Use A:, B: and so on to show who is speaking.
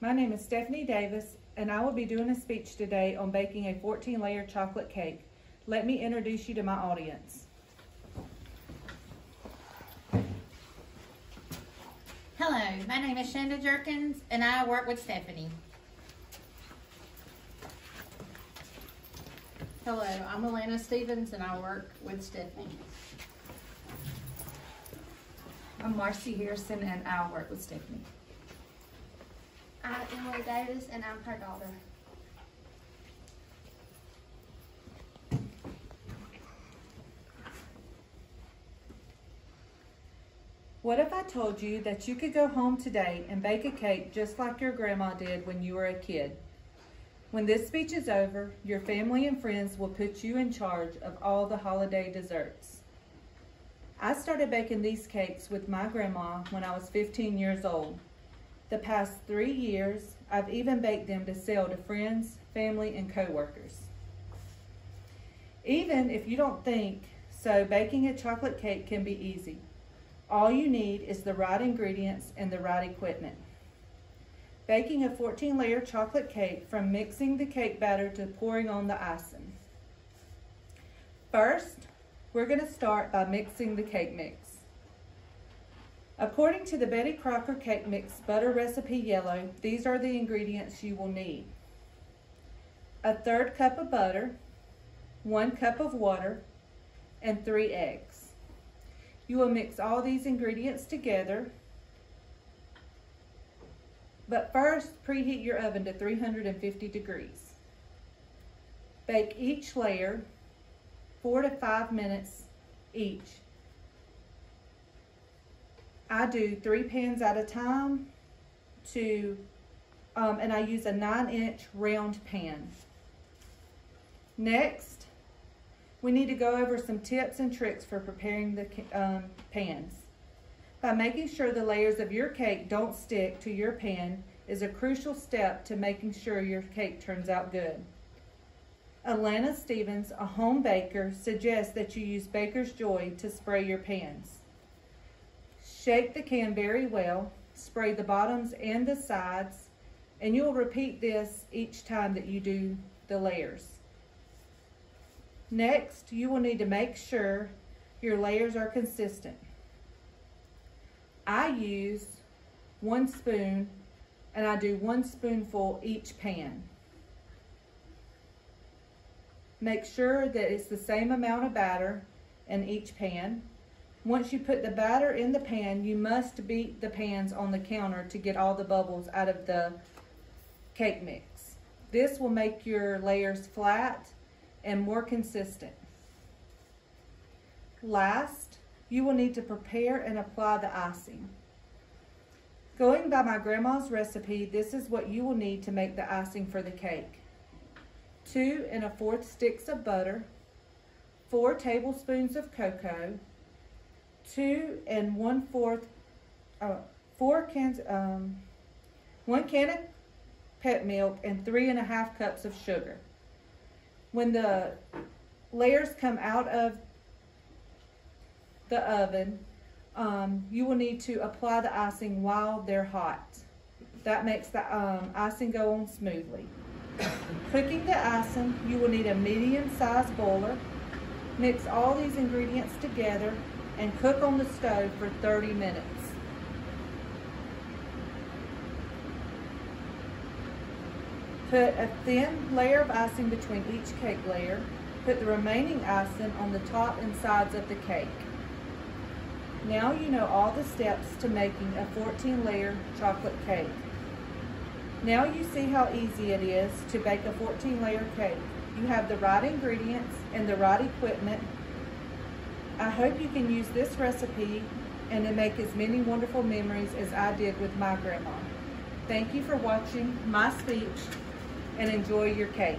A: My name is Stephanie Davis, and I will be doing a speech today on baking a 14-layer chocolate cake. Let me introduce you to my audience.
B: Hello, my name is Shanda Jerkins, and I work with Stephanie.
C: Hello, I'm Alana Stevens, and I work with Stephanie.
D: I'm Marcy Harrison, and I work with Stephanie.
E: I'm Emily Davis, and I'm her daughter.
A: What if I told you that you could go home today and bake a cake just like your grandma did when you were a kid? When this speech is over, your family and friends will put you in charge of all the holiday desserts. I started baking these cakes with my grandma when I was 15 years old. The past 3 years, I've even baked them to sell to friends, family, and coworkers. Even if you don't think so, baking a chocolate cake can be easy. All you need is the right ingredients and the right equipment. Baking a 14-layer chocolate cake from mixing the cake batter to pouring on the icing. First, we're going to start by mixing the cake mix. According to the Betty Crocker Cake Mix Butter Recipe Yellow, these are the ingredients you will need. 1/3 cup of butter, 1 cup of water, and 3 eggs. You will mix all these ingredients together, but first preheat your oven to 350 degrees. Bake each layer 4 to 5 minutes each. I do 3 pans at a time and I use a 9-inch round pan. Next, we need to go over some tips and tricks for preparing the pans. By making sure the layers of your cake don't stick to your pan is a crucial step to making sure your cake turns out good. Alana Stevens, a home baker, suggests that you use Baker's Joy to spray your pans. Shake the can very well, spray the bottoms and the sides, and you will repeat this each time that you do the layers. Next, you will need to make sure your layers are consistent. I use 1 spoon, and I do 1 spoonful each pan. Make sure that it's the same amount of batter in each pan. Once you put the batter in the pan, you must beat the pans on the counter to get all the bubbles out of the cake mix. This will make your layers flat and more consistent. Last, you will need to prepare and apply the icing. Going by my grandma's recipe, this is what you will need to make the icing for the cake. 2 1/4 sticks of butter, 4 tablespoons of cocoa, 1 can of pet milk, and 3 1/2 cups of sugar. When the layers come out of the oven, you will need to apply the icing while they're hot. That makes the icing go on smoothly. Cooking the icing, you will need a medium-sized boiler. Mix all these ingredients together and cook on the stove for 30 minutes. Put a thin layer of icing between each cake layer. Put the remaining icing on the top and sides of the cake. Now you know all the steps to making a 14-layer chocolate cake. Now you see how easy it is to bake a 14-layer cake. You have the right ingredients and the right equipment. I hope you can use this recipe and to make as many wonderful memories as I did with my grandma. Thank you for watching my speech and enjoy your cake.